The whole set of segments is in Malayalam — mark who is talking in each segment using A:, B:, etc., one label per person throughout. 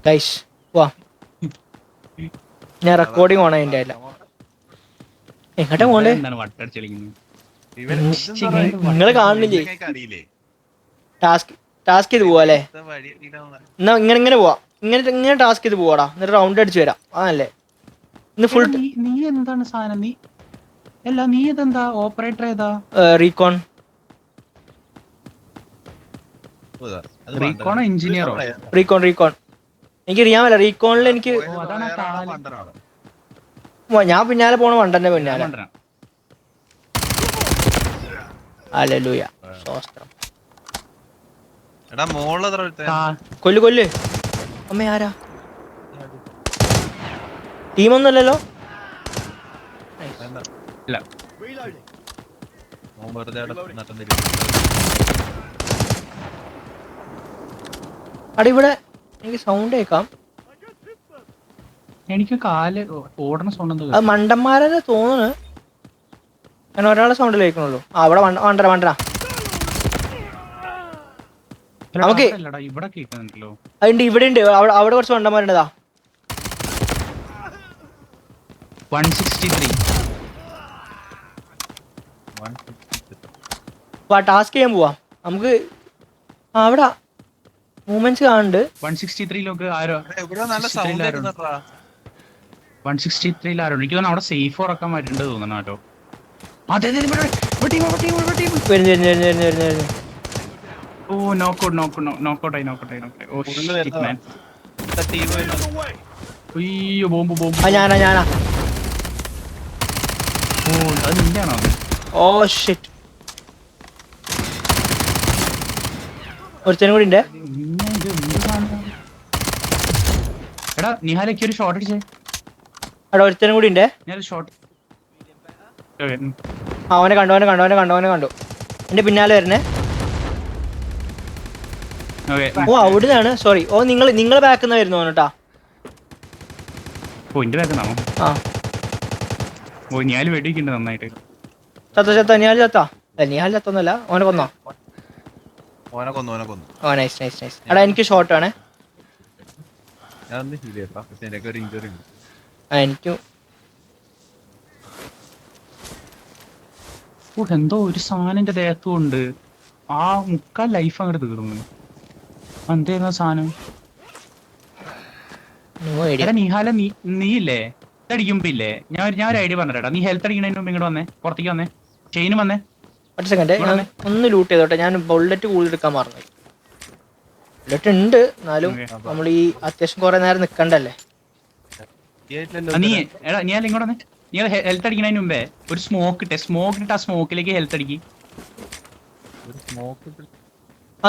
A: ഗൈസ് വാ, ഞാൻ റെക്കോർഡിംഗ് ഓൺ അതിൻ്റെ അല്ല. എങ്ങോട്ടാ പോണ്ടേ? നിങ്ങൾ കാണുന്നില്ലേ? ടാസ്ക് ചെയ്ത് പോവാ അല്ലേ? എന്നാ ഇങ്ങനെ പോവാ, ഇങ്ങനെ ടാസ്ക് ചെയ്ത് പോവാടാ, എന്നിട്ട് റൗണ്ട് അടിച്ച് വരാം. അതല്ലേ ഇന്ന് ഫുൾ.
B: നീ എന്താണ് സാധനം? നീ ഇതെന്താ ഓപ്പറേറ്റർ ഏതാ?
A: റീകോൺ.
B: റീകോണോ എഞ്ചിനീയറോ?
A: റീകോൺ എനിക്ക് അറിയാമല്ല. റീകോണിൽ എനിക്ക് ഞാൻ പിന്നാലെ പോണ വണ്ടന്റെ പിന്നാലെ. ഹല്ലേലൂയ. സ്തോത്രം. കൊല്ല്. അമ്മ ആരാ? ടീമൊന്നുമല്ലല്ലോ. അവിടെ ഇവിടെ എനിക്ക് സൗണ്ട് കേൾക്കാം.
B: എനിക്ക് കാല് ഓടണ സൗണ്ട്.
A: അത് മണ്ടന്മാരെ തോന്നുന്നു. ഞാൻ ഒരാളെ സൗണ്ടിൽ കേൾക്കണുള്ളൂ. അവിടെ വണ്ടന നമുക്ക് അതുണ്ട്. ഇവിടെ ഉണ്ട്. അവിടെ കുറച്ച് വണ്ടന്മാരുണ്ടതാ.
B: 163.
A: ടാസ്ക് ചെയ്യാൻ പോവാ നമുക്ക്. അവിടെ മൂവ്മെന്റ്സ് കാണുന്നുണ്ട്.
B: 163 ആരോ 163 ആരോ എനിക്ക് തോന്നുന്നു അവിടെ സേഫ് ഉറക്കാൻ പറ്റുന്നുണ്ട് തോന്നണം കേട്ടോ. ഓ നോക്കൗട്ടായി. അയ്യോ ബോംബ്.
A: ഞാനാ.
B: ഓ അത് നിന്റെയാണോ?
A: Oh shit. ഒരുത്തനും കൂടി ഉണ്ട്.
B: എടാ നിഹാലേക്ക് ഒരു ഷോട്ട് അടിച്ചേ.
A: അവിടെ ഒരുത്തനും കൂടി ഉണ്ട്.
B: ഞാനൊരു ഷോട്ട്.
A: അവനെ കണ്ടു. എന്റെ പിന്നാലെ വരണേ. ഓ അവിടുന്നാണ്. സോറി. ഓ നിങ്ങൾ ബാക്കിൽ നിന്ന് വരുന്നു കേട്ടാ.
B: ഓ ഇന്റെ ബാക്കിൽ നിന്നാണോ?
A: ആ
B: ഓ ഞാൻ വെടിക്കുന്നുണ്ട് നന്നായിട്ട്.
A: ചത്ത നിഹാൽ ചത്തൊന്നുമല്ല. ഓനെ കൊന്നോ? ഓ നൈസ്. എടാ എനിക്ക് ഷോട്ട് വേണേ. എനിക്കും
B: എന്തോ ഒരു സാധനം എന്റെ ദേഹത്തും ഉണ്ട്. ആ മുക്കാൽ ലൈഫ് അങ്ങോട്ട് തീർന്നു. എന്തായിരുന്നു സാധനം? എടാ നിഹാല നീയില്ലേ അടിക്കുമ്പോ ഇല്ലേ, ഞാൻ ഒരു ഐഡിയ പറഞ്ഞേട്ടാ. നീ ഹെൽത്ത് അടിക്കണതിന് മുമ്പ് ഇങ്ങോട്ട് വന്നേ, പുറത്തേക്ക് വന്നേ, ചെയിന് വന്നേ.
A: ഒരു സെക്കൻഡ് ഞാൻ ഒന്ന് ലൂട്ട് ചെയ്തോട്ടെ. ഞാൻ ബുള്ളറ്റ് കൂടുതൽ എടുക്കാൻ മറന്നു. ബുള്ളറ്റ് ഉണ്ട് എന്നാലും നമ്മൾ ഈ അത്യാവശ്യം കുറെ നേരം നിക്കണ്ടല്ലേ.
B: നീ ഇങ്ങോട്ട് വന്നേ. നീ ഹെൽത്ത് അടിക്കണതിന് മുമ്പേ ഒരു സ്മോക്ക് ഇട്ട് ആ സ്മോക്കിലേക്ക് ഹെൽത്ത് അടിക്ക്.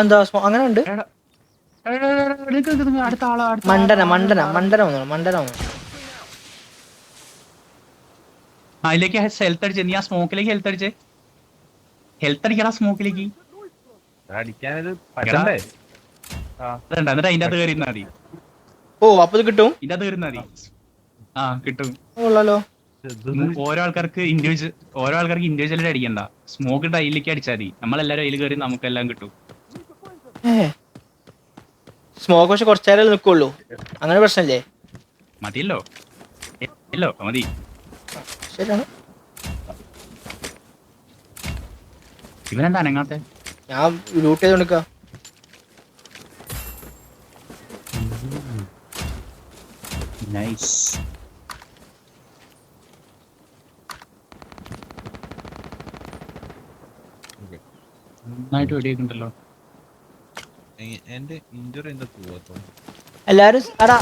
A: എന്താ അങ്ങനെ ഉണ്ട്?
B: അടുത്ത ആളാ
A: മണ്ടന വന്നു.
B: അതിലേക്ക് ഹെൽത്ത് അടിച്ചേ. നീ ആ സ്മോക്കിലേക്ക് ഹെൽത്ത് അടിച്ചേ. ഹെൽത്ത് അടിക്കടാ സ്മോക്കിലേക്ക്. എന്നിട്ട് അതിന്റെ അകത്ത് കയറി മതി.
A: ഓ അപ്പൊ ഇത് കിട്ടും.
B: ഇതിന്റെ അകത്ത് കയറി മതി. ആ കിട്ടും.
A: കൊള്ളാലോ.
B: ഓരോ ആൾക്കാർക്ക് ഇൻഡിവിജ്വൽ അടിക്കണ്ട. സ്മോക്ക് ഇട്ട് അതിലേക്ക് അടിച്ചാൽ മതി. നമ്മളെല്ലാരും അതിൽ കയറി നമുക്കെല്ലാം കിട്ടും.
A: സ്മോക്ക് പക്ഷെ കുറച്ചേരം നിക്കുള്ളൂ. അങ്ങനെ പ്രശ്നല്ലേ?
B: മതിയല്ലോ മതി.
A: ശരിയാണ്.
B: ഇവനെന്താ അനങ്ങാത്തെ?
A: ഞാൻ ലൂട്ട് ചെയ്തോണ്ടിരിക്ക.
B: നൈസ്. നന്നായിട്ട് വെടിയൊക്കെയുണ്ടല്ലോ.
A: എല്ലാരും അടാ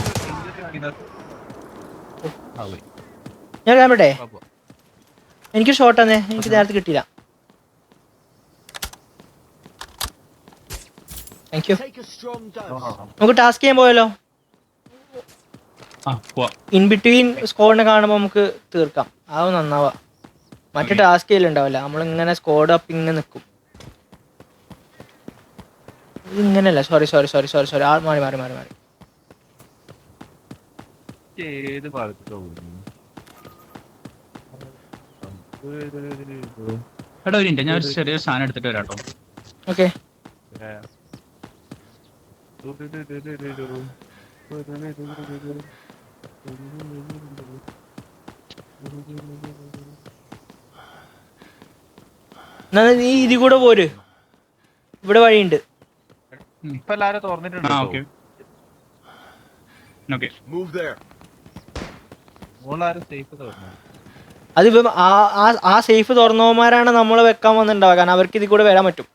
A: ഞാൻ കാണട്ടെ. എനിക്ക് ഷോട്ട് തന്നെ. എനിക്ക് നേരത്തെ കിട്ടിയില്ല. Thank you. നമുക്ക് ടാസ്ക് ചെയ്യാൻ പോയല്ലോ. ഇൻ ബിറ്റ്വീൻ സ്കോഡിനെ കാണുമ്പോ നമുക്ക് തീർക്കാം. അത് നന്നാവാ. മറ്റേ ടാസ്ക് ചെയ്യലുണ്ടാവില്ല. നമ്മളിങ്ങനെ സ്കോഡ് അപ്പ് ഇങ്ങനെ നിൽക്കും. ഇങ്ങനെയല്ല. സോറി. മാറി.
B: എടാ ഒരു മിനിറ്റ്, ഞാൻ ഒരു ചെറിയ സാധനം എടുത്തിട്ട് വരാട്ടോ.
A: ഓക്കെ. എന്നാ നീ ഇതി കൂടെ പോര്, ഇവിടെ വഴിയുണ്ട്.
C: ഇപ്പൊ എല്ലാരും തുറന്നിട്ടുണ്ട്.
B: Okay okay.
C: മോളാരും സേഫ് തുറന്നു.
A: അതിപ്പം ആ സേഫ് തുറന്നവന്മാരാണ് നമ്മളെ വെക്കാൻ വന്നിട്ടുണ്ടാവുക, കാരണം അവർക്ക് ഇതിൽ കൂടെ വരാൻ പറ്റും.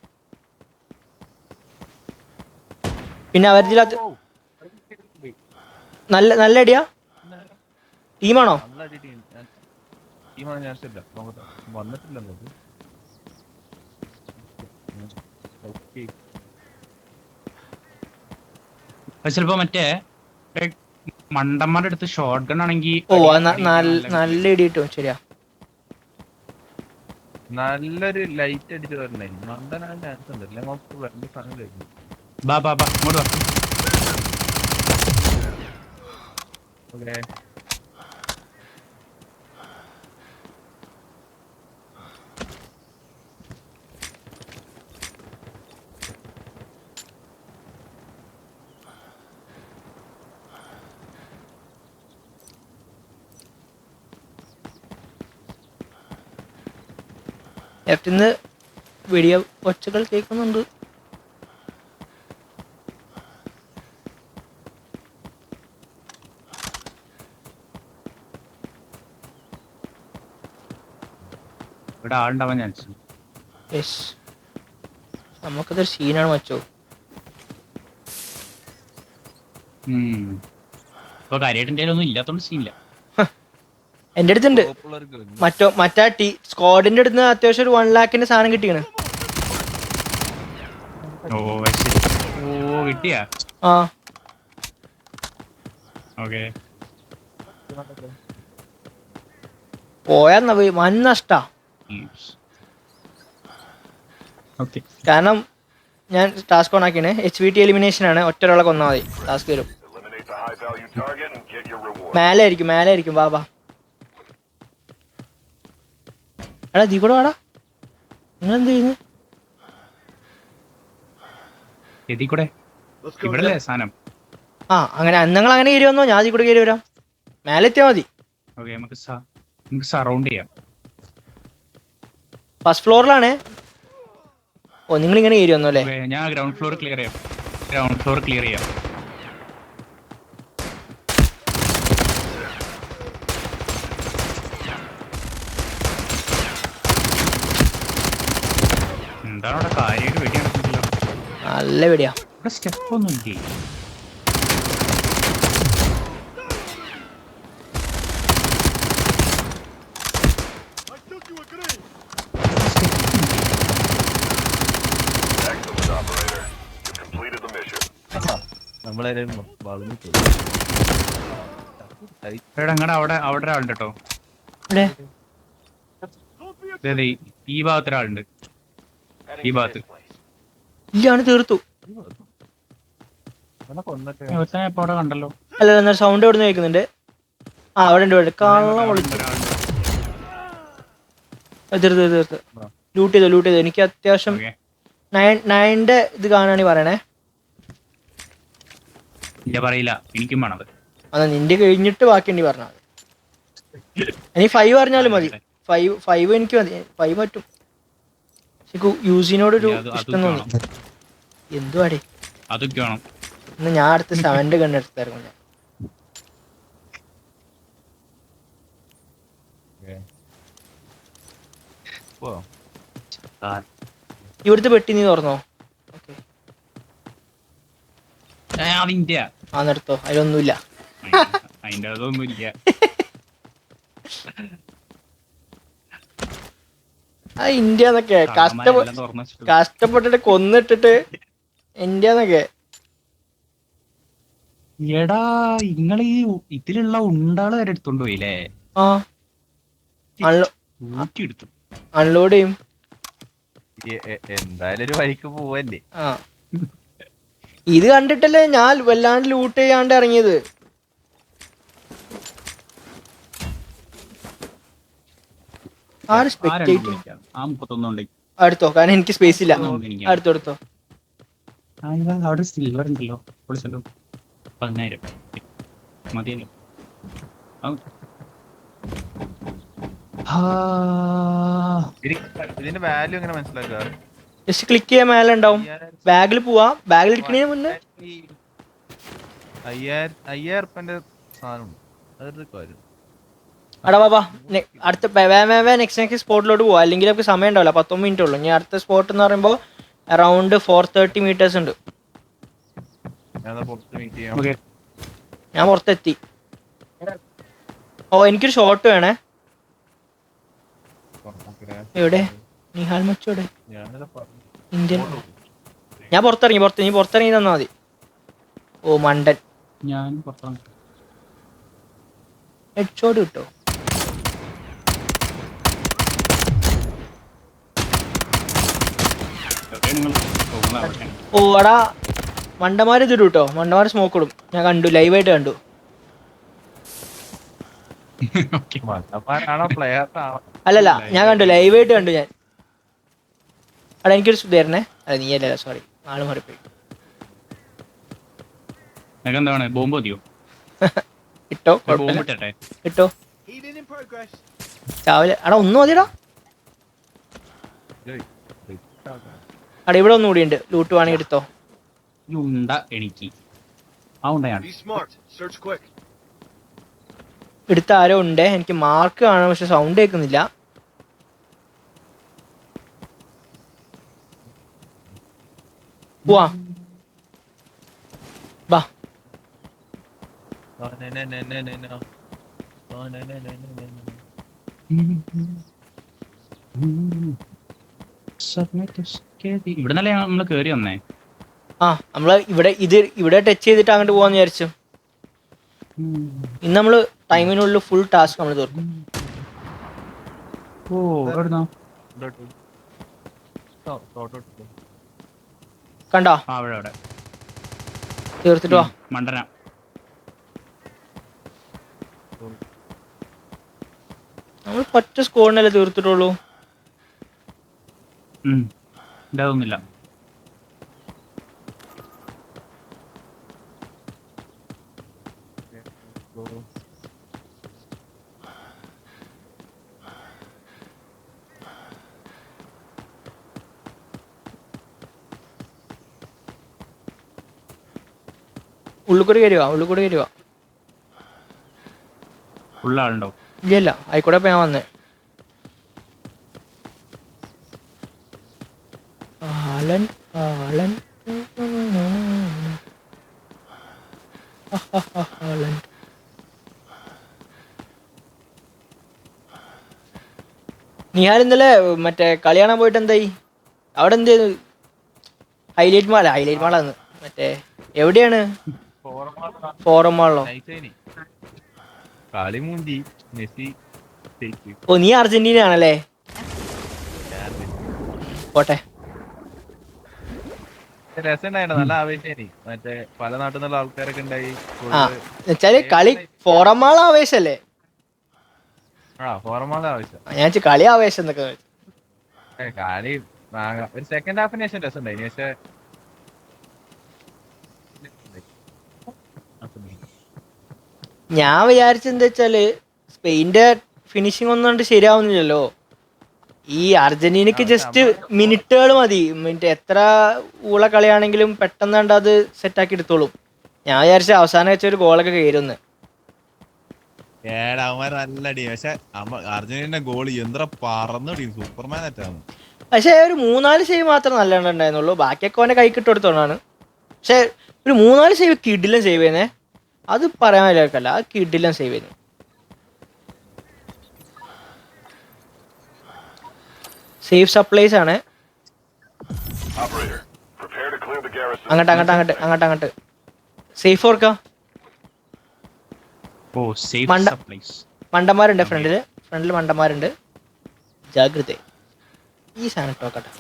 A: പിന്നെ അവരിതിനകത്ത് നല്ല നല്ല അടിയാ. ടീമാണോ?
C: നല്ല അടി ടീമാണ്. ഞാൻ വന്നിട്ടില്ലെന്നത്.
B: ചിലപ്പോ മറ്റേ മണ്ടന്മാരുടെ അടുത്ത് ഷോട്ട് ഗൺ ആണെങ്കിൽ
A: ഓ നല്ല ഇടി കിട്ടും. ശരിയാ,
C: നല്ലൊരു ലൈറ്റ് അടിച്ചു തരണേ. മണ്ടനാൻ ചാൻസ് ഉണ്ട്. അല്ലെങ്കിൽ നമുക്ക് രണ്ട് സാധനം കഴിഞ്ഞു.
B: ബാ ബാ ബാ ഇങ്ങോട്ട് വാ.
C: ഓക്കെ,
A: ലെഫ്റ്റിന്ന് വെടിയ ഒച്ചകൾ കേൾക്കുന്നുണ്ട്.
B: ഇവിടെ ആളുണ്ടാവാൻ ചാൻസ്.
A: യെസ്, നമുക്കതൊരു സീനാണ് മച്ചോ.
B: ഇപ്പൊ കാര്യമായിട്ട് ഒന്നും ഇല്ലാത്തോണ്ട് സീനില്ല.
A: എന്റെ അടുത്തുണ്ട് മറ്റാ സ്ക്വാഡിന്റെ അടുത്ത് അത്യാവശ്യം ഒരു 1 lakhന്റെ സാധനം കിട്ടിയാണ്.
B: ഓ കിട്ടിയാ?
A: ആ
B: ഓക്കെ.
A: പോയാ വൻ നഷ്ടാ. കാരണം ഞാൻ ടാസ്ക് ഓൺ ആക്കിയാണ്. HVT എലിമിനേഷൻ ആണ്, ഒറ്റ ഒരാളെ കൊന്നാൽ മതി ടാസ്ക് വരും. മേലെ ആയിരിക്കും. വാ എടാ ദീ കൂടെ വാടാ. നിങ്ങൾ എന്ത് ചെയ്യുന്നു?
B: ഇവിടെ സാധനം.
A: ആ അങ്ങനെ നിങ്ങൾ അങ്ങനെ കയറി വന്നോ, ഞാൻ ദീ കൂടെ കയറി വരാം. മേലെ എത്തിയാ മതി.
B: നമുക്ക് സറൗണ്ട് ചെയ്യാം.
A: ഫസ്റ്റ് ഫ്ലോറിലാണേ. ഓ നിങ്ങൾ ഇങ്ങനെ കയറി വന്നോ അല്ലേ?
B: ഞാൻ ഗ്രൗണ്ട് ഫ്ലോർ ക്ലിയർ ചെയ്യാം. എന്താണ് അവിടെ കാര്യമായിട്ട് വെടി നടക്കുന്നില്ല?
A: നല്ല വെടിയാ.
B: ഇവിടെ സ്റ്റെപ്പ് ഒന്നും ഇല്ലേ? അവിടെ ഒരാളുണ്ട് കേട്ടോ. ഈ ഭാഗത്ത് ഒരാളുണ്ട്. ഈ ഭാഗത്ത്
A: ഇല്ലാണ് തീർത്തു.
B: അവിടെ കണ്ടല്ലോ.
A: അല്ല സൗണ്ട് എവിടെ നിന്ന് കേൾക്കുന്നുണ്ട്. ആ അവിടെ ഉണ്ട്. കള്ളം വിളിച്ചു. തീർത്ത് ലൂട്ട് ചെയ്തോ. എനിക്ക് അത്യാവശ്യം 9ന്റെ ഇത് കാണുകയാണെങ്കിൽ പറയണേ.
B: പറയില്ല, എനിക്കും വേണത്.
A: അതാ നിന്റെ കഴിഞ്ഞിട്ട് ബാക്കി പറഞ്ഞാൽ മതി. ഇനി 5 പറഞ്ഞാലും മതി. 5 എനിക്ക് മതി. 5 പറ്റും. യൂസിനോടൊരു ഇഷ്ടം തോന്നി. എന്തുവാടേ
B: അതൊക്കെ വേണം.
A: ഇന്ന് ഞാൻ അടുത്ത് 7ന്റെ കണ്ണെടുത്തായിരുന്നു. ഞാൻ ഇവിടുത്തെ പെട്ടി നീ തുറന്നോ? ആ നിർത്തോ, അതിലൊന്നുമില്ല.
B: അതിന്റെ അതൊന്നുമില്ല.
A: ആ ഇന്ത്യ എന്നൊക്കെ കഷ്ടപ്പെട്ടിട്ട് കൊന്നിട്ടിട്ട് ഇന്ത്യ എന്നൊക്കെ.
B: എടാ നിങ്ങളീ ഇതിലുള്ള ഉണ്ടാള് വരെ എടുത്തോണ്ട് പോയില്ലേ?
A: ആ
B: എടുത്തു
A: അൺലോഡ് ചെയ്യും.
C: എന്തായാലും ഒരു വഴിക്ക് പോവല്ലേ.
A: ആ ഇത് കണ്ടിട്ടല്ലേ ഞാൻ വല്ലാണ്ട് ലൂട്ട് ചെയ്യാണ്ട് ഇറങ്ങിയത്. അടുത്തോ, കാരണം എനിക്ക് സ്പേസ് ഇല്ല. അടുത്തോ
B: അവിടെ സിൽവർ ഉണ്ടല്ലോ. 10,000 മതിയല്ലോ.
C: ഇതിന്റെ വാല്യൂ എങ്ങനെ മനസ്സിലാക്കുക?
A: ജസ്റ്റ് ക്ലിക്ക് ചെയ്യാൻ മേലെ ഉണ്ടാവും. ബാഗിൽ പോവാ, ബാഗിൽ ഇരിക്കണേ മുന്നേ
C: 5000 ഉറുപ്പ്യന്റെ സാധനം അതൊരു കാര്യം.
A: അടാ ബാബാ അടുത്ത നെക്സ്റ്റ് സ്പോട്ടിലോട്ട് പോവാ, അല്ലെങ്കിൽ നമുക്ക് സമയം ഉണ്ടാവില്ല. 19 മിനിറ്റ് ഉള്ളൂ. ഇനി അടുത്ത സ്പോട്ട് എന്ന് പറയുമ്പോൾ അറൗണ്ട് 430 meters ഉണ്ട്. ഞാൻ പുറത്തെത്തി. ഓ എനിക്കൊരു ഷോട്ട് വേണേ. എവിടെ നിഹാൽ മച്ചോടെ ഇന്ത്യൻ? ഞാൻ പുറത്തിറങ്ങി. നീ പുറത്തിറങ്ങി തന്നാ മതി. ഓ മണ്ടൻ,
B: ഞാൻ പുറത്തിറങ്ങി.
A: ഹെഡ് ഷോട്ട് കിട്ടോ? ഓ എടാ മണ്ടന്മാര് ഇതിടും കേട്ടോ. മണ്ടന്മാര് സ്മോക്ക് ഇടും. ഞാൻ കണ്ടു, ലൈവായിട്ട് കണ്ടു. അല്ലല്ല ഞാൻ കണ്ടു, ലൈവായിട്ട് കണ്ടു ഞാൻ. എടാ എനിക്കൊരു തരണേ. അല്ല നീ അല്ല, സോറി, ആള് മാറിപ്പോയി.
B: എന്താണ് ബോംബ് മതിയോ?
A: ഇട്ടോ ഇട്ടോ രാവിലെ. എടാ ഒന്നും മതിടാ. അവിടെ ഇവിടെ ഒന്നും കൂടി ഉണ്ട്, ലൂട്ട് വേണമെങ്കിൽ എടുത്തോ.
B: ഉണ്ട എനിക്ക് ആ ഉണ്ടയാണ്
A: എടുത്ത ആരോ ഉണ്ട്. എനിക്ക് മാർക്ക് കാണാം, പക്ഷെ സൗണ്ട് കേൾക്കുന്നില്ല. പോവാ ബാ.
B: ഇവിടെ നിന്നല്ലേ നമ്മള് കേറി വന്നേ.
A: ആ നമ്മള് ഇവിടെ ടച്ച് ചെയ്തിട്ട് അങ്ങോട്ട് പോവാന്ന് വിചാരിച്ചു. ഇന്ന് നമ്മള് ടൈമിനുള്ളിൽ ഫുൾ ടാസ്ക് നമ്മൾ തീർക്കും.
B: ഓ എവിടുന്നാ
A: കണ്ടോ?
B: അവിടെ
A: തീർത്തിട്ട് വാ.
B: മണ്ടന
A: നമ്മൾ ഒറ്റ സ്കോഡിനല്ലേ തീർത്തിട്ടുള്ളൂ.
B: ഇതൊന്നുമില്ല.
A: ഉള്ളിക്കൂടി കയറുക.
B: ഉള്ള ആളുണ്ടോ?
A: ഇല്ല ആയിക്കോട്ടെ. ഞാൻ വന്നേ. നിഹാൽ ഇന്നലെ മറ്റേ കളി കാണാൻ പോയിട്ട് എന്തായി? അവിടെ എന്ത് ചെയ്തു? ഹൈലൈറ്റ് മാളാന്ന് മറ്റേ എവിടെയാണ്? ഫോറം മാളിലോ? ഓ നീ അർജന്റീന ആണല്ലേ? പോട്ടെ.
C: രസമുണ്ടായിരുന്നു, നല്ല ആവേശം. മറ്റേ പല നാട്ടിൽ നിന്നുള്ള ആൾക്കാരൊക്കെ ഉണ്ടായി.
A: എന്നുവെച്ചാല് കളി ഫോറം മാൾ ആവേശല്ലേ?
C: ഫോറമാളെ ആവശ്യം.
A: ഞാൻ കളി ആവേശം എന്നൊക്കെ
C: കളി ഒരു സെക്കൻഡ് ഹാഫിന് ശേഷം രസമുണ്ടായി. പക്ഷെ
A: ഞാൻ വിചാരിച്ചെന്താ വെച്ചാല് സ്പെയിന്റെ ഫിനിഷിംഗ് ഒന്നും കണ്ട് ശരിയാവുന്നില്ലല്ലോ. ഈ അർജന്റീനക്ക് ജസ്റ്റ് മിനിറ്റുകൾ മതി. എത്ര ഊള കളിയാണെങ്കിലും പെട്ടെന്ന് കണ്ട് അത് സെറ്റാക്കി എടുത്തോളും. ഞാൻ വിചാരിച്ച അവസാനം വെച്ച ഒരു ഗോളൊക്കെ കയറുന്നു.
D: നല്ല അടി. പക്ഷെ അർജന്റീന ഗോൾ യന്ത്ര പറന്നടി, സൂപ്പർമാൻ ആയിട്ടാണ്.
A: പക്ഷെ ഒരു 3-4 സേവ് മാത്രം നല്ല ഉണ്ടായിരുന്നുള്ളൂ. ബാക്കിയൊക്കെ അവന്റെ കൈ കിട്ടെടുത്തോണ്ടാണ്. പക്ഷെ ഒരു 4-5 സേവ് കിഡിലും സേവ് ചെയ്യുന്നേ, അത് പറയാൻ വല്ലവർക്കല്ല. ആ കിഡിലും സേവ് ചെയ്യുന്നു. സേഫ് സപ്ലൈസ് ആണ്. അങ്ങോട്ട് സേഫ് ഓർക്ക. മണ്ടന്മാരുണ്ട് ഫ്രണ്ടില് മണ്ടന്മാരുണ്ട്. ജാഗ്രത. ഈ സാധനം നോക്കട്ടെ.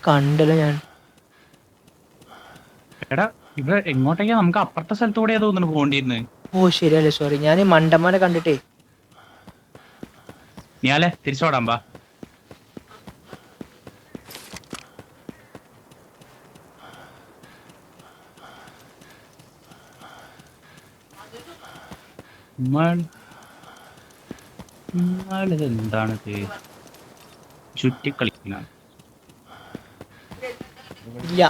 A: കണ്ടല്ലോ ഞാൻ.
B: എടാ ഇവിടെ എങ്ങോട്ടേക്കാ? നമുക്ക് അപ്പുറത്തെ സ്ഥലത്തൂടെയാ തോന്നുന്നു പോകേണ്ടിരുന്നത്.
A: ഓ ശരിയല്ലേ, സോറി. ഞാൻ മണ്ടന്മാരെ കണ്ടിട്ടേ.
B: ഞാലേ തിരിച്ചോടാൻ പാ. എന്താണിത് ചുറ്റി കളിക്കുന്ന
A: ഇല്ല.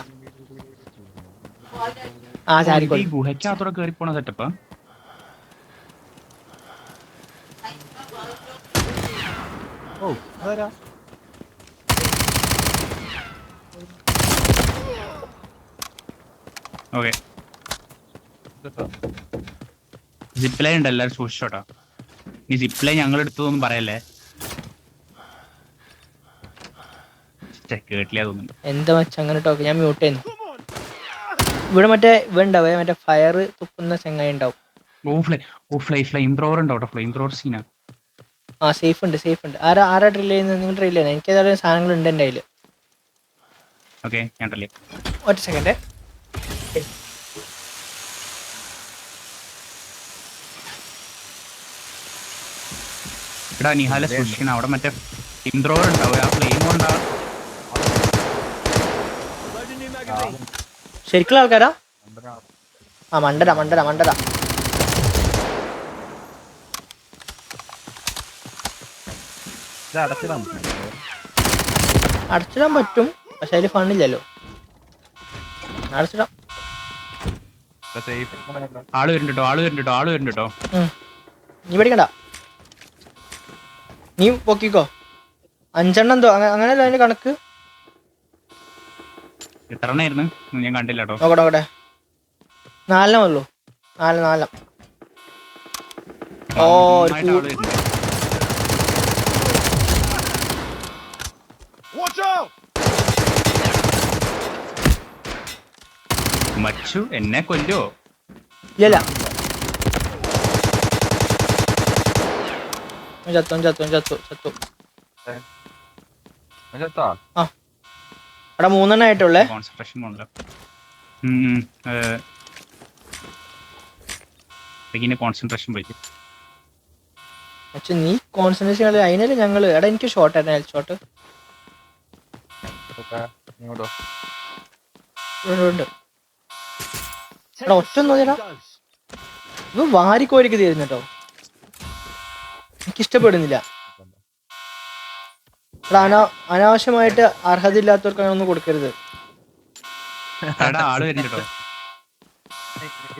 A: ആ ചാരിക്കോളി.
B: ഈ ഗുഹയ്ക്കകത്തോടെ കയറി പോണ സെറ്റപ്പാ.
C: ഓ അതാരാ
B: ഓക്കെ
C: ഇതെത്താ?
B: സിപ്പ് ലൈൻ ഉണ്ട്, എല്ലാവരും സൂക്ഷിച്ചോട്ടാ. ഈ സിപ്പ് ലൈൻ ഞങ്ങൾ എടുത്തതൊന്നും പറയല്ലേ. കേട്ടില്ല തോന്നുന്നു.
A: എന്താ വെച്ചാ അങ്ങനെ ടോക്ക് ഞാൻ മ്യൂട്ട് ചെയ്യുന്നു. ഇവിടെ മറ്റേ ഇവ ഉണ്ടാവേ, മറ്റേ ഫയർ തുപ്പുന്ന ചെങ്ങായി ഉണ്ടാവും.
B: ഫ്ലെയിം ത്രോവർ ഉണ്ടോ? ഫ്ലെയിം ത്രോവർ സീനാ.
A: ആ സേഫ് ഉണ്ട്. ആരാ ഡ്രിൽ ചെയ്യുന്നത്? നിങ്ങൾ ഡ്രിൽ ചെയ്യുന്നത്? എനിക്ക് ഏതായാലും സാധനങ്ങൾ ഉണ്ട് എൻ്റെ കയ്യിൽ.
B: ഓക്കെ ഞാൻ ഡ്രിൽ.
A: ഒറ്റ സെക്കൻഡ്.
B: എടാ നിഹാല സൂക്ഷിക്കണം, അവിടെ മറ്റേ ഫ്ലെയിം ത്രോവർ ഉണ്ടാവും. ആ ഫ്ലെയിം കൊണ്ടാ.
A: ശരിക്കുള്ള ആൾക്കാരാ?
C: മണ്ടനാ.
A: ആ മണ്ടര.
C: ഇത് അടച്ചിടാൻ
A: അടച്ചിടാൻ പറ്റും, പക്ഷെ അതിൽ ഫണ്ടില്ലല്ലോ. അടച്ചിടാം.
C: സേഫ്.
B: ആള് വരുന്നുണ്ട് കേട്ടോ.
A: നീ പഠിക്കണ്ട, നീ പൊക്കിക്കോ. 5 എണ്ണം എന്തോ അങ്ങനെയല്ല അതിന്റെ കണക്ക്.
B: എത്ര എണ്ണായിരുന്നു ഞാൻ കണ്ടില്ല കേട്ടോ.
A: നോക്കട്ടെ 4 ഉള്ളൂ. 4 ഓ
B: നന്നായിട്ട് ആള് വരുന്നുണ്ട്. മച്ചു എന്നെ കൊല്ലോ.
A: ഇല്ലല്ല, ചത്തു.
C: മജത്താ
A: അവിടെ 3 ആയിട്ടുള്ളേ.
B: കോൺസെൻട്രേഷൻ പോണല്ലോ. കോൺസെൻട്രേഷൻ പോയിട്ട്
A: പക്ഷെ നീ കോൺസെൻട്രേഷൻ കളി അതിനല്ലേ ഞങ്ങള്. എടാ എനിക്ക് ഷോർട്ട് ആയിരുന്നു, ഹെൽത്ത് ഷോട്ട്
C: ഇങ്ങോട്ടോ.
A: ഉണ്ട്. എടാ ഒറ്റ നോക്കിയടാ, ഇത് വാരിക്കോരിക്ക് തരുന്നു കേട്ടോ. എനിക്കിഷ്ടപ്പെടുന്നില്ല. എടാ അനാവശ്യമായിട്ട് അർഹത ഇല്ലാത്തവർക്ക് അങ്ങനെ ഒന്നും കൊടുക്കരുത്.
B: എടാ ആള് വരുന്നുണ്ട് കേട്ടോ.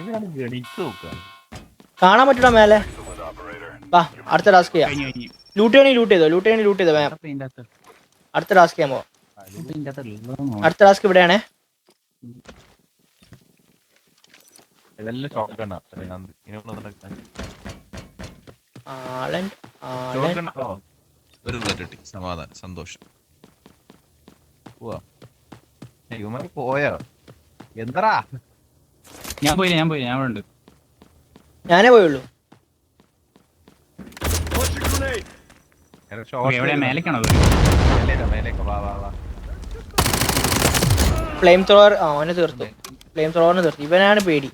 C: ഇതാണ് ഗണിച്ച് നോക്കുക.
A: കാണാൻ പറ്റൂടാ മേലെ. വാ അടുത്ത ടാസ്ക് ചെയ്യാം.
B: കഴിഞ്ഞു.
A: ലൂട്ട് ചെയ്തോ മാം. അടുത്ത ടാസ്ക് ചെയ്യാൻ പോവാം. അടുത്ത ടാസ്ക് ഇവിടെയാണേ.
C: ഇതെല്ലാം ഷോക്കാണ്.
D: ഒരു ബുള്ളറ്റ് കിട്ടി, സമാധാനം, സന്തോഷം.
C: ഇവന്മാര് പോയോ? എന്തടാ
B: ഞാൻ പോയില്ല, ഞാൻ ഇവിടെ ഉണ്ട്.
A: ഞാനേ പോയുള്ളൂ.
B: എവിടെ മേലേക്കാണോ?
C: മേലേക്ക് വാ.
A: ഫ്ലെയിം ത്രോവർ അവനെ തീർത്തു. ഇവനാണ് പേടി.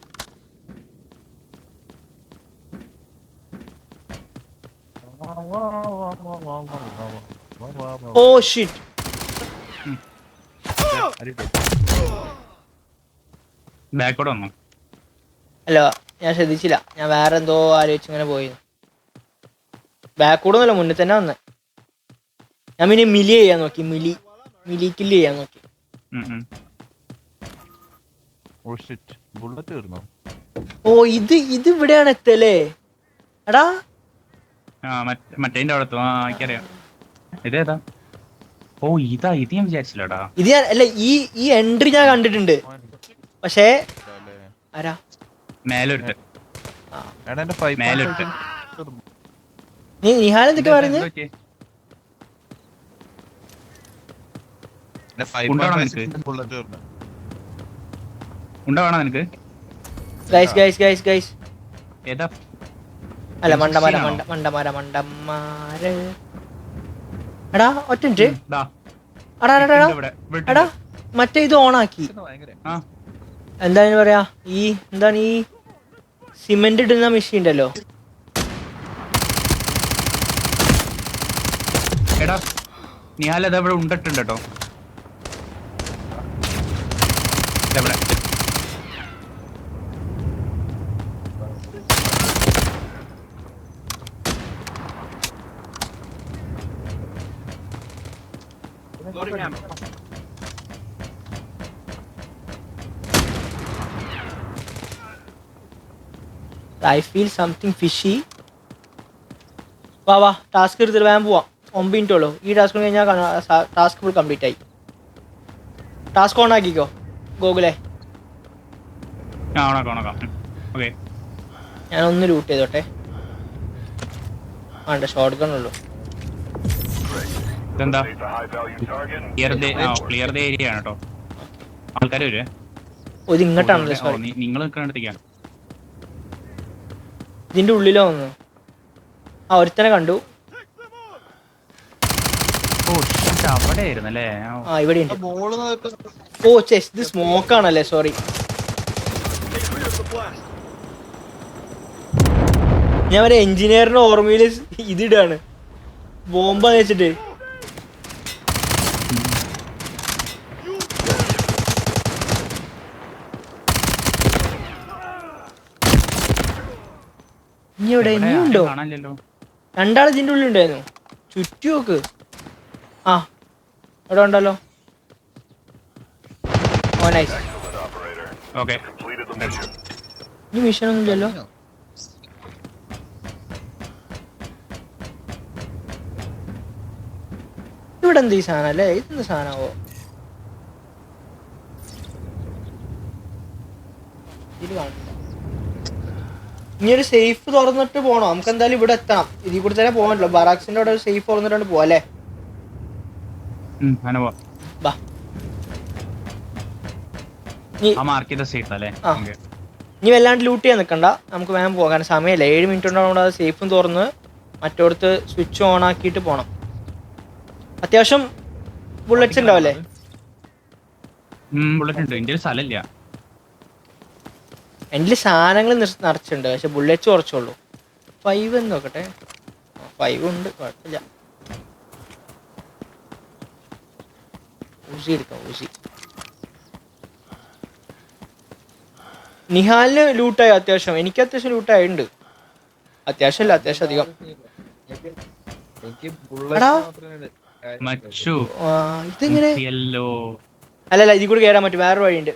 A: Oh shit.
B: ബാക്കോട് വന്നോ?
A: അല്ല ഞാൻ ശ്രദ്ധിച്ചില്ല, ഞാൻ വേറെ എന്തോ ആലോചിച്ച് ഇങ്ങനെ പോയി. ബാക്കൂടൊന്നുമല്ല, മുന്നിൽ തന്നെ വന്ന്. ഞാൻ പിന്നെ മിലി ചെയ്യാൻ നോക്കി. മിലി കില്ല് ചെയ്യാൻ നോക്കി.
C: ബുള്ളറ്റ് തീർന്നോ?
A: ഓ ഇത് ഇവിടെയാണ് എത്തല്ലേ. എടാ
B: മറ്റേ അവിടെ എനിക്കറിയാം. ഇതേതാ? ഓ ഇത് ഞാൻ വിചാരിച്ചില്ലടാ.
A: ഇത് ഞാൻ അല്ല, ഈ എൻട്രി ഞാൻ കണ്ടിട്ടുണ്ട്. പക്ഷേ ആരാ
B: മേലൊരുട്ട്. മേലൊരുട്ട്.
A: നീ നിഹാൽ എന്തൊക്കെ പറയുന്നത്?
B: ഉണ്ടാവണം നിനക്ക്.
A: ഗൈസ്
B: ഏതാ?
A: അല്ല മണ്ടന്മാര്. എടാ ഒറ്റ മിനിറ്റ്. എടാ മറ്റേ ഇത് ഓണാക്കി. എന്താണ് പറയാ, എന്താണ് ഈ സിമെന്റ് ഇടുന്ന മെഷീൻ ഉണ്ടല്ലോ.
B: എടാ നിഹാൽ അതവിടെ ഉണ്ടിട്ടുണ്ട് കേട്ടോ.
A: I feel something fishy. വാ ടാസ്ക് എടുത്തിട്ട് വേഗം പോവാം. 9 മിനിറ്റ് ഉള്ളൂ. ഈ ടാസ്ക് കഴിഞ്ഞാൽ ടാസ്ക് ഫുൾ കംപ്ലീറ്റ് ആയി. ടാസ്ക് ഓൺ ആക്കിക്കോ ഗൂഗിളെ.
B: ഓക്കെ,
A: ഞാനൊന്ന് ലൂട്ട് ചെയ്തോട്ടെ. വേണ്ട, ഷോർട്ട് ഗൺ ഉള്ളൂ.
B: ഇതെന്താ ക്ലിയർ ദ ഏരിയ ആണ് കേട്ടോ. ആൾക്കാർ വരുവേ.
A: ഇത് ഇങ്ങോട്ടാണല്ലോ. സോറി,
B: നിങ്ങൾ നിൽക്കണടുത്തേക്കാണ്.
A: ഇതിന്റെ ഉള്ളിലോ വന്നു. ഒരുത്തനെ കണ്ടു.
B: അവിടെ ആയിരുന്നല്ലേ.
A: ഇവിടെ ഉണ്ട്. ഇത് സ്മോക്ക് ആണല്ലേ. സോറി, ഞാൻ ഒരു എഞ്ചിനീയറിന്റെ ഓർമ്മയില് ഇതിടാണ് ബോംബാന്ന് വെച്ചിട്ട്. ഇനി എവിടെ ഇനിയുണ്ടോ? രണ്ടാൾ ഇതിന്റെ ഉള്ളിൽ ഉണ്ടായിരുന്നു. ചുറ്റി നോക്ക്. ഇവിടെ ഉണ്ടല്ലോ. ഓ നൈസ്.
B: ഓക്കെ,
A: ഇനി മിഷൻ ഒന്നും ഇല്ലല്ലോ. ഇവിടെ എന്ത് ഈ സാധനം അല്ലേ? ഇതെന്ത് സാധനമാവോ? ഇത് കാണില്ല. ഇനി ഒരു സേഫ് തുറന്നിട്ട് പോണോ? നമുക്ക് എന്തായാലും ഇവിടെ എത്തണം. ഇതിൽ കൂടി തന്നെ പോകാനല്ലോ. ബറാക്സിന്റെ അവിടെ ഒരു സേഫ് തുറന്നിട്ടാണ് പോവാ അല്ലേ? ഇനി വല്ലാണ്ട് ലൂട്ട് ചെയ്യാൻ നിൽക്കണ്ട. നമുക്ക് വേഗം പോകാൻ സമയമില്ല. 7 മിനിറ്റ് ഉണ്ടാവും. അത് സേഫും തുറന്ന് മറ്റോടത്ത് സ്വിച്ച് ഓൺ ആക്കിയിട്ട് പോണം. അത്യാവശ്യം ബുള്ളറ്റ്സ് ഉണ്ടാവല്ലേ? എൻ്റെ സാധനങ്ങൾ നിറച്ചിട്ടുണ്ട്. പക്ഷെ ബുള്ളറ്റ്സ് കുറച്ചുള്ളൂ. 5 എന്ന് നോക്കട്ടെ. 5 ഉണ്ട്, കുഴപ്പമില്ല. ഊസി എടുക്കാം. ഊസി നിഹാലിന് ലൂട്ടായി അത്യാവശ്യം. എനിക്ക് അത്യാവശ്യം ലൂട്ടായിട്ടുണ്ട്. അത്യാവശ്യം അല്ല, അത്യാവശ്യം അധികം. ഇതെങ്ങനെ? അല്ലല്ല, ഇതിൽ കൂടി കയറാൻ പറ്റും. വേറൊരു വഴിയുണ്ട്.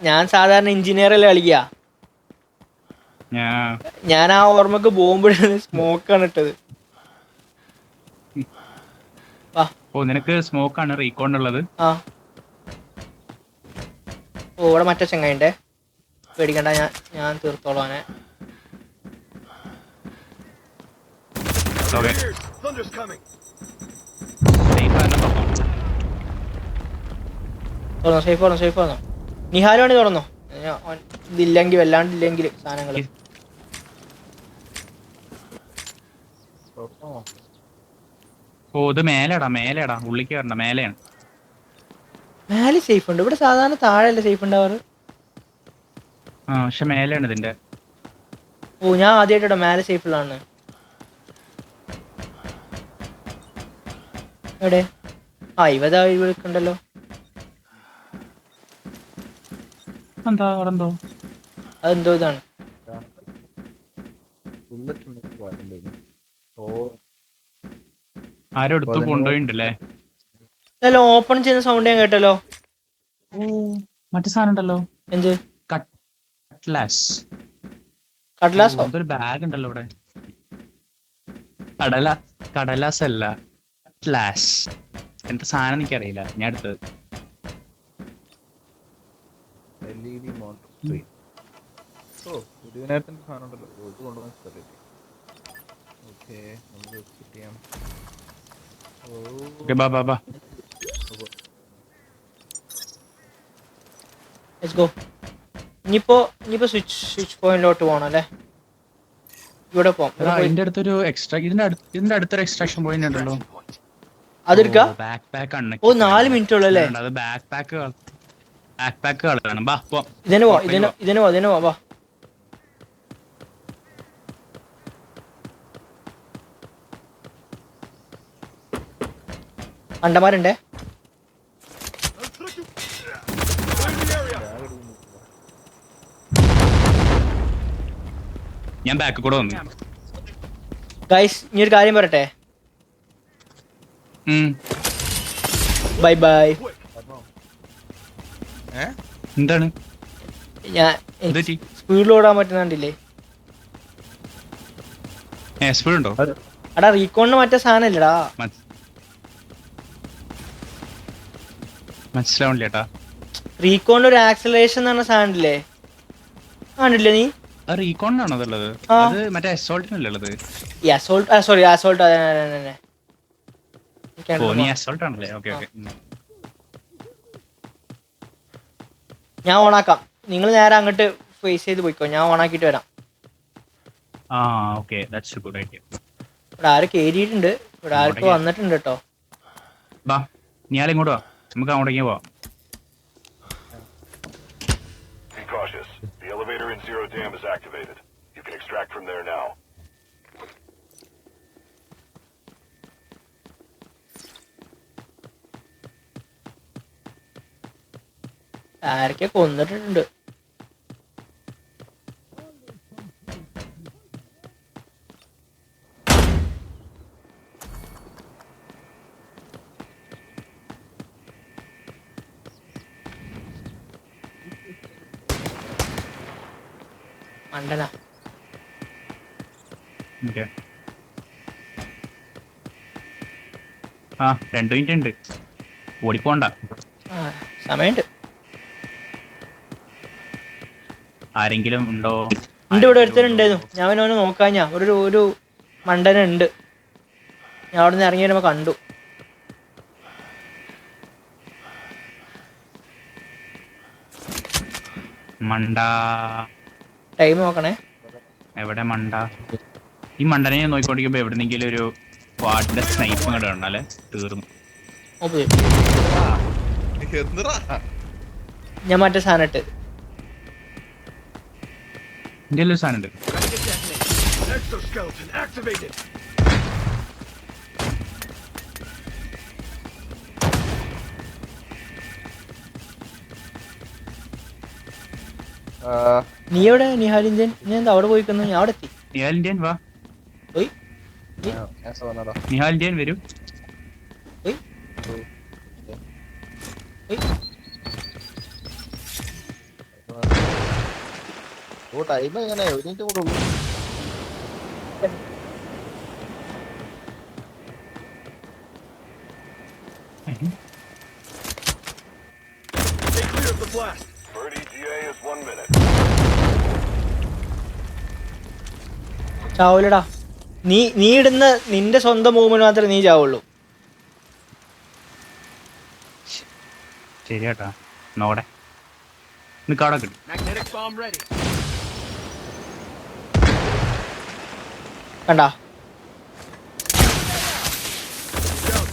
A: ഞാൻ സാധാരണ എഞ്ചിനീയർ അല്ലേ കളിക്കുക. ഞാൻ ആ ഓർമ്മക്ക് ബോംബ് സ്മോക്കാണ് ഇട്ടത്.
B: നിനക്ക് സ്മോക്കാണ് റീകോൺ ഉള്ളത്.
A: ഇവിടെ മറ്റേ ചെങ്ങായിണ്ടേ, പേടിക്കണ്ട. ഞാൻ തീർത്തോളാനെ. സേഫ് തുറന്നോ. നിഹാലുവാണി തുറന്നോ. ഇതില്ലെങ്കിൽ വല്ലാണ്ടില്ലെങ്കിൽ സാധനങ്ങള്.
B: ഇത് മേലെടാ ഉള്ളിക്ക് വരണ്ട. മേലെയാണ്.
A: മേലെ സേഫ് ഉണ്ട്. ഇവിടെ സാധാരണ താഴെയല്ലേ സേഫ് ഉണ്ടാവാറ്?
B: പക്ഷെ മേലെയാണ് ഇതിന്റെ.
A: ഞാൻ ആദ്യമായിട്ടോ മേലെ സേഫ് ഉള്ളതാണ്. എവിടെ? ഇവതാ വിളിക്കണ്ടല്ലോ. അതെന്തോ ഇതാണ്.
B: ആരും എടുത്തു കൊണ്ടുപോയിണ്ടല്ലേ.
A: ഓപ്പൺ ചെയ്യുന്ന സൗണ്ട് ഞാൻ കേട്ടല്ലോ.
B: മറ്റേ സാധനം ഉണ്ടല്ലോ.
A: എന്ത്?
B: കടലാസോ? ഒരു ബാഗ് ഉണ്ടല്ലോ ഇവിടെ. കടലാസ് അല്ല, കട്ലാസ്. എന്താ സാധനം എനിക്കറിയില്ല. ഞാൻ എടുത്തത്
A: ഇനിയിപ്പോ സ്വിച്ച് പോയിന്റിലോട്ട് പോകണം അല്ലേ? ഇവിടെ
B: ഇതിന്റെ അടുത്തൊരു ഇതിന്റെ അടുത്തൊരു എക്സ്ട്രാക്ഷൻ പോയിന്റ് ഉണ്ടല്ലോ.
A: അതെടുക്കാം. 4 മിനിറ്റ് ഉള്ളു അല്ലേ?
B: ബാക്ക് പാക്ക് കളയാണ്.
A: ഇതിന് വാ. അണ്ടന്മാരുണ്ടേ.
B: ഞാൻ ബാക്ക് കൂടെ വന്നു.
A: ഗൈസ് ഇനി ഒരു കാര്യം പറയട്ടെ.
B: ഉം.
A: Bye bye.
B: എന്താണ്
A: ഞാൻ
B: എന്ത് പറ്റി?
A: സ്പീഡിൽ ഓടാൻ പറ്റുന്നുണ്ടില്ലേ?
B: സ്പീഡ് ഉണ്ടോ?
A: എടാ റീകോണിന് മറ്റേ സാധനം ഇല്ലടാ.
B: മനസ്സിലാവണില്ല ചേട്ടാ.
A: റീകോണിന് ഒരു ആക്സലറേഷൻ എന്ന് പറഞ്ഞ സാധനം ഇല്ലേ? കാണില്ലേ നീ?
B: റീകോണിനാണോ അതുള്ളത്?
A: ആ.
B: അത് മറ്റേ അസോൾട്ടിനല്ലേ ഉള്ളത്?
A: ഈ അസോൾട്ട്, സോറി അസോൾട്ട്, അതെ.
B: ഓ നീ അസോൾട്ട് ആണല്ലേ? Okay okay.
A: ഞാൻ ഓണാക്കാം. നിങ്ങൾ നേരെ അങ്ങോട്ട് ഫേസ് ചെയ്ത് പോയിക്കോ, ഞാൻ ഓണാക്കിയിട്ട് വരാം.
B: ആ okay, that's A good idea.
A: ഇവിടെ ആര് കേറിയിട്ടുണ്ട്, ഇവിടെ ആർക്ക് വന്നിട്ടുണ്ട് കേട്ടോ.
B: ബാ നീ ആരും ഇങ്ങോട്ട് വാ, നമുക്ക് അങ്ങോട്ടേക്ക് പോവാം.
E: Be cautious. The elevator in Zero Dam is activated. You can extract from there now.
A: ആരൊക്കെ കൊന്നിട്ടുണ്ട്. മണ്ടന.
B: ഓക്കെ. ആ 2 മിനിറ്റ് ഉണ്ട്, ഓടിപ്പോണ്ട.
A: സമയമുണ്ട്.
B: ആരെങ്കിലും ഉണ്ടോ?
A: ഉണ്ട്, ഇവിടെ ഒരുത്തരുണ്ടായിരുന്നു. ഞാൻ അവനെ നോക്കാൻ, ഞാൻ ഒരു മണ്ടന ഉണ്ട്. ഞാൻ അവിടെ നിന്ന് ഇറങ്ങി വരുമ്പോ കണ്ടു.
B: മണ്ട
A: ടൈം നോക്കണേ.
B: എവിടെ മണ്ട? ഈ മണ്ടനെ ഞാൻ നോക്കിക്കൊണ്ടിരിക്കുമ്പോ എവിടെന്നെങ്കിലും ഒരു വാട്ടിന്റെ സ്നൈപ്പ് അങ്ങോട്ട് കണ്ടാലേ തീർന്നു.
A: ഞാൻ മറ്റേ സാധനം ഇട്ട്.
B: എന്റെ ഒരു സാധനം ഉണ്ട്.
E: Exoskeleton activated.
A: നീ എവിടെ നിഹാലിന്ത്യൻ? നീ എന്താ അവിടെ പോയിക്കുന്നു? ഞാൻ അവിടെ എത്തി.
B: നിഹാലിന്ത്യൻ വാ.
A: പോയി
B: നിഹാലിന്ത്യൻ വരൂ.
A: പോയി
F: ടൈം എങ്ങനെ ഒരു മിനിറ്റ് കൂടെ ഉള്ളൂ.
E: Stay clear of the blast. Bird ETA is 1 minute.
A: ചാവൂലടാ. നീ ഇടുന്ന നിന്റെ സ്വന്തം മൂവ്മെന്റ് മാത്രമേ നീ ചാവുള്ളൂ.
B: ശരിയാട്ടാ, നോടെ നിക്കാടെ കിട്ടും.
E: Magnetic bomb ready.
A: കണ്ടാ?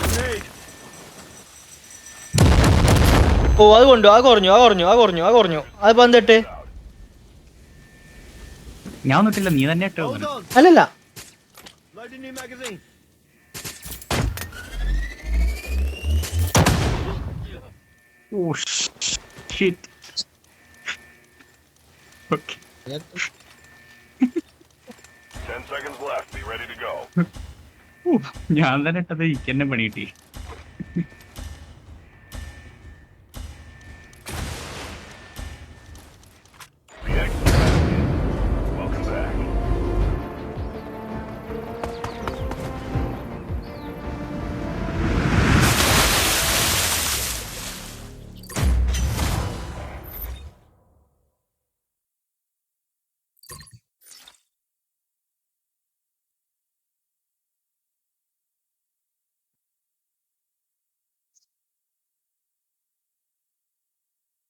E: Grenade.
A: ഓ അത് കൊണ്ടു, അത് കുറഞ്ഞു. അതിപ്പോ എന്തിട്ട്?
B: ഞാൻ ഒന്നിട്ടില്ല, നീ തന്നെ ഇട്ടോ.
A: അല്ലല്ല,
E: Loading new magazine.
B: Oh shit. Okay
E: 10 seconds left. Be ready to go.
B: ഞാൻ തന്നെ ഇട്ടത് എനിക്ക് തന്നെ പണി കിട്ടി.
E: The exit. Welcome back.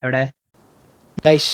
B: എവിടെ?
A: ഗൈസ്